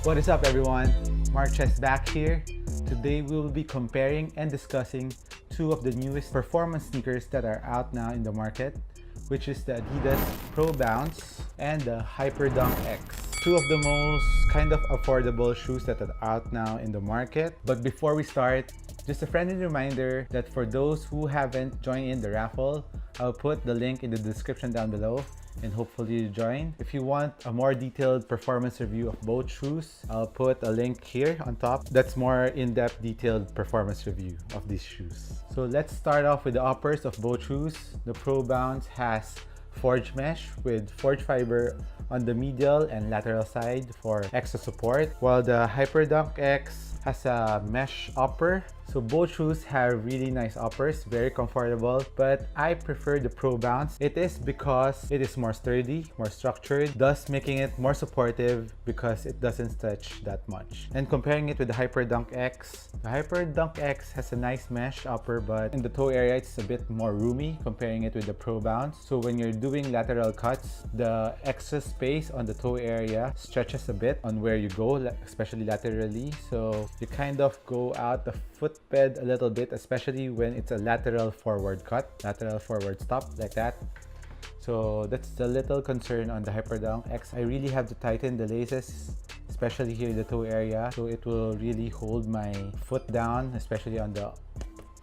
What is up everyone? Mark Chess back here. Today we will be comparing and discussing two of the newest performance sneakers that are out now in the market, which is the Adidas Pro Bounce and the HYPERDUNK X. Two of the most kind of affordable shoes that are out now in the market. But before we start, just a friendly reminder that for those who haven't joined in the raffle, I'll put the link in the description down below and hopefully you join. If you want a more detailed performance review of both shoes, I'll put a link here on top. That's more in-depth detailed performance review of these shoes. So let's start off with the uppers of both shoes. The Pro Bounce has forged mesh with forged fiber on the medial and lateral side for extra support, while the HYPERDUNK X has a mesh upper. So both shoes have really nice uppers, very comfortable, but I prefer the Pro Bounce. It is because it is more sturdy, more structured, thus making it more supportive because it doesn't stretch that much. And comparing it with the HYPERDUNK X, the HYPERDUNK X has a nice mesh upper, but in the toe area it's a bit more roomy comparing it with the Pro Bounce. So when you're doing lateral cuts, the extra space on the toe area stretches a bit on where you go, especially laterally. So you kind of go out the footbed a little bit, especially when it's a lateral forward cut, lateral forward stop like that. So that's the little concern on the HYPERDUNK X. I really have to tighten the laces, especially here in the toe area, so it will really hold my foot down, especially on the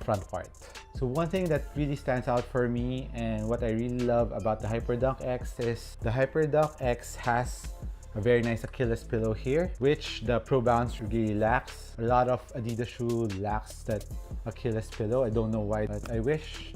front part. So one thing that really stands out for me and what I really love about the HYPERDUNK X is the HYPERDUNK X has a very nice Achilles pillow here, which the Pro Bounce really lacks. A lot of Adidas shoe lacks that Achilles pillow. I don't know why, but I wish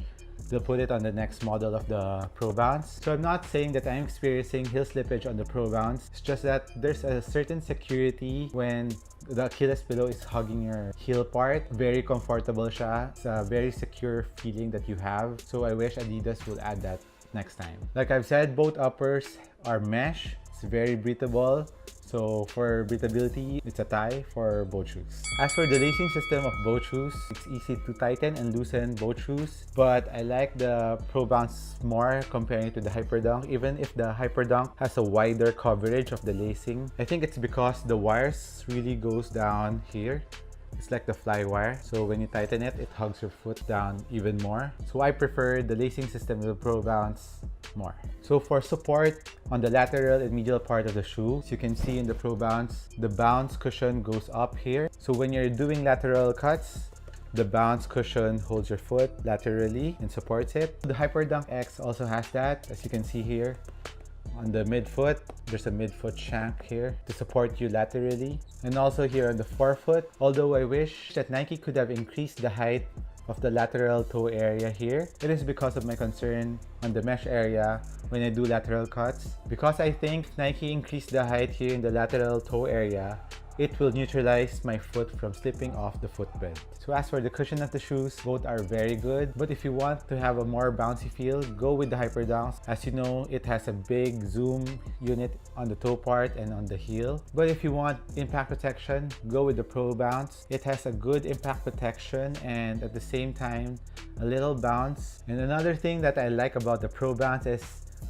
they'll put it on the next model of the Pro Bounce. So I'm not saying that I'm experiencing heel slippage on the Pro Bounce. It's just that there's a certain security when the Achilles pillow is hugging your heel part. Very comfortable siya. It's a very secure feeling that you have. So I wish Adidas will add that next time. Like I've said, both uppers are mesh. It's very breathable, so for breathability, it's a tie for both shoes. As for the lacing system of both shoes, it's easy to tighten and loosen both shoes, but I like the Pro Bounce more comparing it to the HYPERDUNK, even if the HYPERDUNK has a wider coverage of the lacing. I think it's because the wires really goes down here. It's like the fly wire, so when you tighten it, it hugs your foot down even more. So I prefer the lacing system of the Pro Bounce more. So for support on the lateral and medial part of the shoe, as you can see in the Pro Bounce, the bounce cushion goes up here. So when you're doing lateral cuts, the bounce cushion holds your foot laterally and supports it. The HYPERDUNK X also has that, as you can see here. On the midfoot, there's a midfoot shank here to support you laterally. And also here on the forefoot, although I wish that Nike could have increased the height of the lateral toe area here, it is because of my concern on the mesh area when I do lateral cuts. Because I think Nike increased the height here in the lateral toe area, it will neutralize my foot from slipping off the footbed. So as for the cushion of the shoes, both are very good. But if you want to have a more bouncy feel, go with the HYPERDUNK. As you know, it has a big zoom unit on the toe part and on the heel. But if you want impact protection, go with the Pro Bounce. It has a good impact protection and at the same time, a little bounce. And another thing that I like about the Pro Bounce is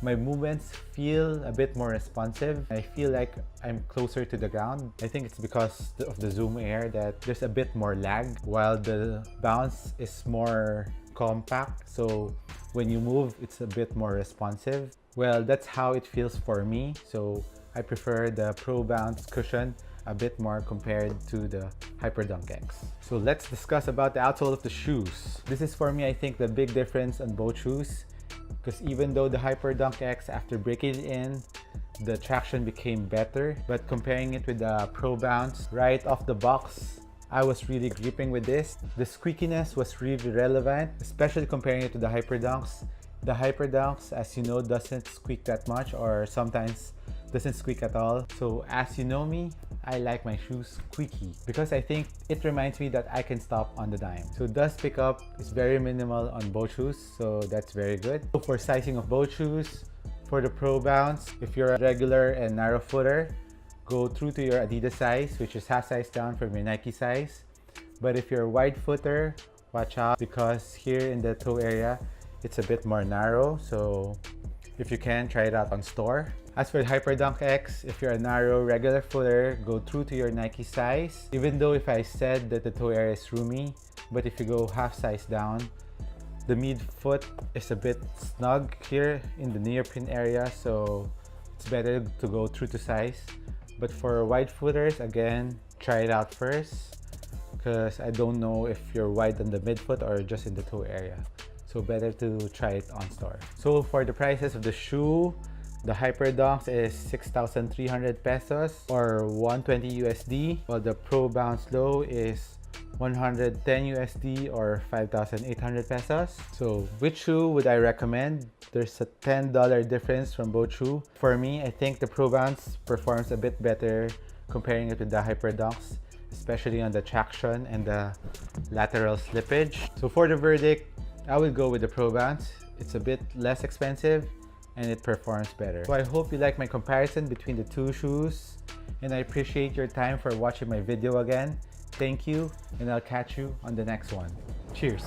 my movements feel a bit more responsive. I feel like I'm closer to the ground. I think it's because of the zoom air that there's a bit more lag, while the bounce is more compact. So when you move, it's a bit more responsive. Well, that's how it feels for me. So I prefer the Pro Bounce cushion a bit more compared to the HYPERDUNK X. So let's discuss about the outsole of the shoes. This is for me, I think, the big difference on both shoes. Because even though the HYPERDUNK X, after breaking it in, the traction became better, but comparing it with the Pro Bounce, right off the box, I was really gripping with this. The squeakiness was really relevant, especially comparing it to the HYPERDUNKs. The HYPERDUNKs, as you know, doesn't squeak that much or sometimes doesn't squeak at all. So as you know me, I like my shoes squeaky because I think it reminds me that I can stop on the dime. So dust pickup is very minimal on both shoes, so that's very good. So for sizing of both shoes, for the Pro Bounce, if you're a regular and narrow footer, go through to your Adidas size, which is half size down from your Nike size. But if you're a wide footer, watch out because here in the toe area, it's a bit more narrow. So if you can, try it out on store. As for the HYPERDUNK X, if you're a narrow, regular footer, go true to your Nike size. Even though if I said that the toe area is roomy, but if you go half size down, the midfoot is a bit snug here in the neoprene area, so it's better to go true to size. But for wide footers, again, try it out first, because I don't know if you're wide on the midfoot or just in the toe area. So better to try it on store. So for the prices of the shoe, the HYPERDUNK is 6,300 pesos or 120 USD, while the Pro Bounce Low is 110 USD or 5,800 pesos. So which shoe would I recommend? There's a $10 difference from both shoes. For me, I think the Pro Bounce performs a bit better comparing it with the HYPERDUNKs, especially on the traction and the lateral slippage. So for the verdict, I would go with the Pro Bounce. It's a bit less expensive and it performs better. So I hope you like my comparison between the two shoes, and I appreciate your time for watching my video again. Thank you, and I'll catch you on the next one. Cheers!